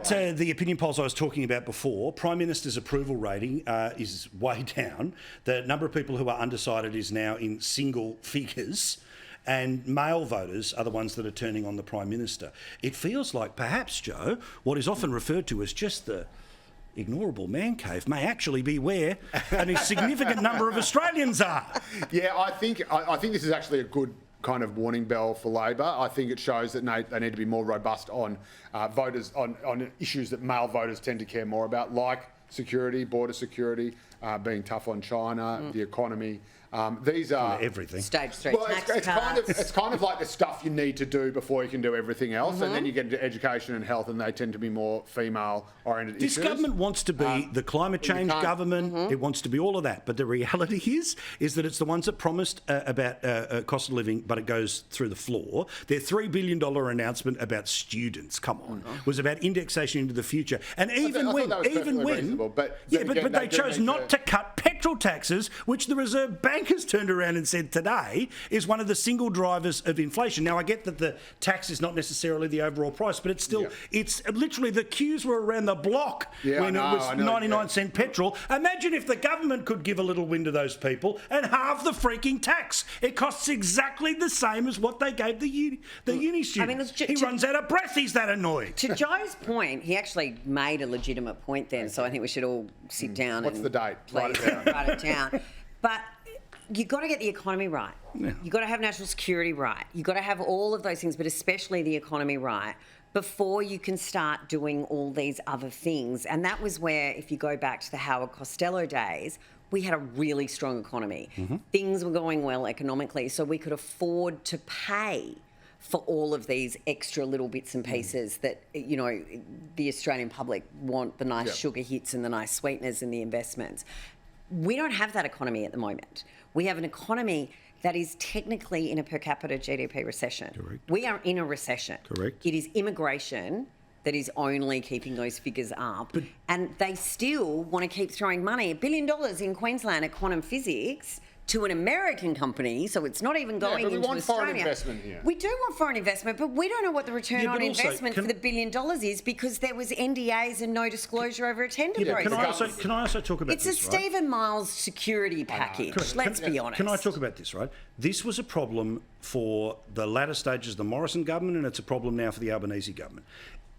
the opinion polls I was talking about before, Prime Minister's approval rating is way down. The number of people who are undecided is now in single figures. And male voters are the ones that are turning on the Prime Minister. It feels like perhaps, Joe, what is often referred to as just the ignorable man cave may actually be where a significant number of Australians are. Yeah, I think this is actually a good kind of warning bell for Labor. I think it shows that they need to be more robust on voters, on issues that male voters tend to care more about, like security, border security, being tough on China, the economy. These are everything. Stage 3 tax it's kind of like the stuff you need to do before you can do everything else, and then you get into education and health, and they tend to be more female-oriented issues. This government wants to be the climate change government. It wants to be all of that, but the reality is that it's the ones that promised about cost of living, but it goes through the floor. Their $3 billion announcement about students, come on, was about indexation into the future, and but they chose not to cut petrol taxes, which the Reserve Bank has turned around and said today is one of the single drivers of inflation. Now, I get that the tax is not necessarily the overall price, but it's still, it's literally the queues were around the block when it was 99-cent petrol. Imagine if the government could give a little win to those people and halve the freaking tax. It costs exactly the same as what they gave the uni students. He runs out of breath, he's that annoyed. To Joe's point, he actually made a legitimate point then, so I think we should all sit down What's the date? Write it down. But you've got to get the economy right. Yeah. You've got to have national security right. You've got to have all of those things, but especially the economy right, before you can start doing all these other things. And that was where, if you go back to the Howard Costello days, we had a really strong economy. Things were going well economically, so we could afford to pay for all of these extra little bits and pieces that, you know, the Australian public want, the nice sugar hits and the nice sweeteners and the investments. We don't have that economy at the moment. We have an economy that is technically in a per capita GDP recession. Correct. We are in a recession. Correct. It is immigration that is only keeping those figures up. And they still want to keep throwing money, $1 billion in Queensland at quantum physics, to an American company, so it's not even going into Australia. We want foreign investment here. We do want foreign investment, but we don't know what the return on investment for the $1 billion is, because there was NDAs and no disclosure over a tender process. Can I also talk about this? It's a Stephen Miles security package, let's be honest. Can I talk about this, right? This was a problem for the latter stages of the Morrison government, and it's a problem now for the Albanese government.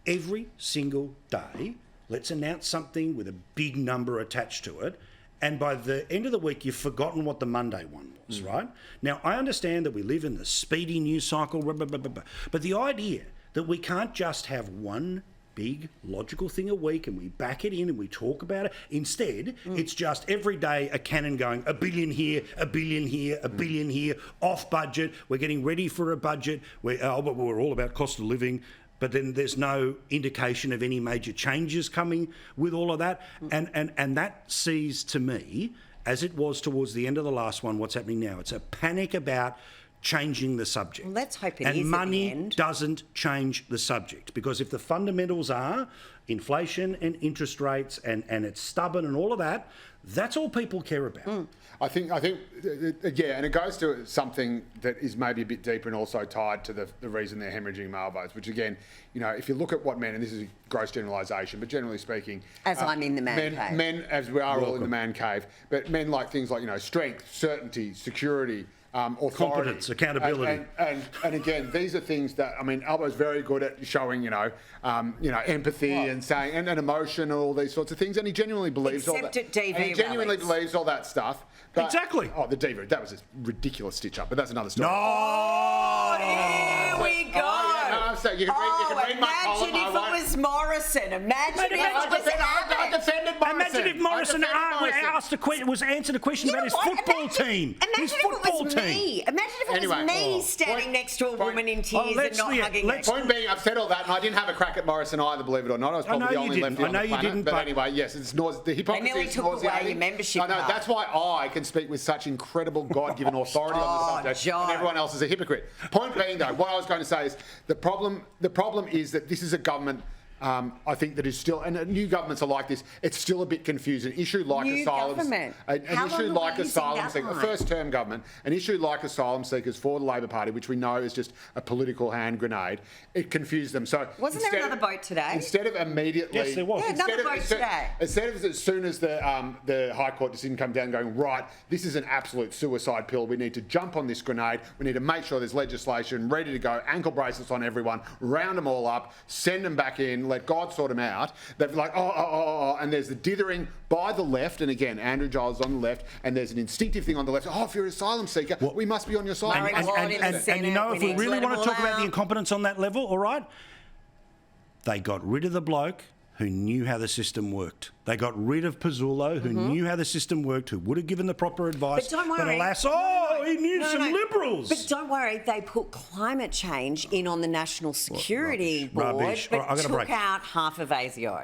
Every single day, let's announce something with a big number attached to it, and by the end of the week, you've forgotten what the Monday one was, right? Now, I understand that we live in the speedy news cycle, but the idea that we can't just have one big logical thing a week and we back it in and we talk about it. Instead, it's just every day a cannon going, $1 billion here, $1 billion here, $1 billion here, off budget. We're getting ready for a budget. We're all about cost of living. But then there's no indication of any major changes coming with all of that. And that sees, to me, as it was towards the end of the last one, what's happening now. It's a panic about changing the subject. Well, let's hope it is. And money at the end. doesn't change the subject, because if the fundamentals are inflation and interest rates and it's stubborn and all of that, that's all people care about. I think, and it goes to something that is maybe a bit deeper and also tied to the reason they're hemorrhaging male votes, which again, you know, if you look at what men, and this is a gross generalisation, but generally speaking... I'm in the man cave. Men, as we are all in the man cave, but men like things like, you know, strength, certainty, security, authority, competence, accountability, and again, these are things that, I mean, Albo's very good at showing, empathy and saying and emotion and all these sorts of things, and he genuinely believes all that. Except at DV and he genuinely believes all that stuff. But, exactly. Oh, the DV, that was a ridiculous stitch up, but that's another story. No, here we go. You can read my column. Imagine if it was Morrison. Imagine if it was I defended Morrison. Imagine if Morrison answered a question about his football team. Imagine if it was me. Imagine if it was me standing next to a woman in tears and not hugging her. Point being, I've said all that, and I didn't have a crack at Morrison either, believe it or not. I was probably the only lefty on the planet. You didn't, but anyway, yes, it's the hypocrisy. They nearly took away your membership card. That's why I can speak with such incredible God-given authority on the subject, and everyone else is a hypocrite. Point being, though, what I was going to say is the problem is that this is a government I think that is still, and new governments are like this, it's still a bit confusing. An issue like New asylum, government. an How issue long are like we using asylum that seekers, a line? first-term government, an issue like asylum seekers for the Labor Party, which we know is just a political hand grenade, it confused them. So Wasn't there another vote today? Instead of immediately, Yes, there was. Yeah, another vote today. Instead of as soon as the High Court decision come down, going right, this is an absolute suicide pill. We need to jump on this grenade. We need to make sure there's legislation ready to go, ankle bracelets on everyone, round them all up, send them back in, let God sort them out. They're like, and there's the dithering by the left, and again, Andrew Giles is on the left, and there's an instinctive thing on the left. Oh, if you're an asylum seeker, we must be on your side. Murray Ward in the And Senate, you know, we if we need to really let want to them talk all about the out. incompetence on that level, all right, they got rid of the bloke who knew how the system worked. They got rid of Pizzullo, who knew how the system worked, who would have given the proper advice. But don't worry. alas, he knew some Liberals. But don't worry, they put climate change in on the National Security Board, Rubbish. but All right, I gotta took break. out half of ASIO.